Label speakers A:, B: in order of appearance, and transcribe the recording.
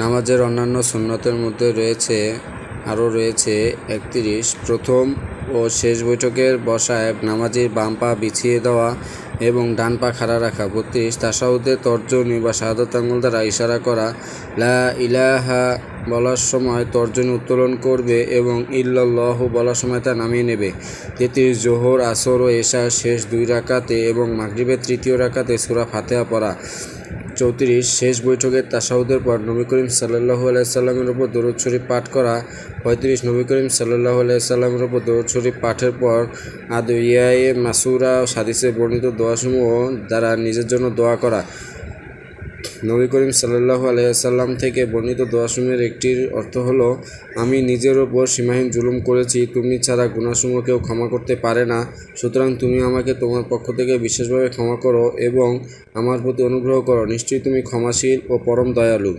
A: নামাজের অন্যান্য সুন্নতের মধ্যে আরও রয়েছে ৩১ প্রথম ও শেষ বৈঠকের বসায় নামাজির বাম পা বিছিয়ে দেওয়া এবং ডান পা খাড়া রাখা। ৩২ তাশাহুদে তর্জনী বা শাহাদাত আঙ্গুল দ্বারা ইশারা করা। লা ইলাহা বলার সময় তর্জনী উত্তোলন করবে এবং ইল্লাল্লাহু বলার সময় তা নামিয়ে নেবে। ৩৩ জোহর, আসর ও এশার শেষ ২ রাকাতে এবং মাগরিবের তৃতীয় রাকাতে সূরা ফাতিহা পড়া। ৩৪ শেষ বৈঠকের তাশাহুদের পর নবী করিম সাল্লাল্লাহু আলাইহি সাল্লামের উপর দরুদ শরীফ পাঠ করা। ৩৫ নবী করিম সাল্লাল্লাহু আলাইহি সাল্লামের উপর দরুদ শরীফ পাঠের পর আদইয়ায়ে মাসুরা ও হাদিসে বর্ণিত দোয়াসমূহ দ্বারা নিজের জন্য দোয়া করা। নবী করিম সাল্লাল্লাহু আলাইহি সাল্লাম থেকে বর্ণিত দোয়াসমূহের একটির অর্থ হলো, আমি নিজের ওপর সীমাহীন জুলুম করেছি, তুমি ছাড়া গুনাহসমূহ কেউ ক্ষমা করতে পারে না, সুতরাং তুমি আমাকে তোমার পক্ষ থেকে বিশেষভাবে ক্ষমা করো এবং আমার প্রতি অনুগ্রহ করো, নিশ্চয়ই তুমি ক্ষমাশীল ও পরম দয়ালু।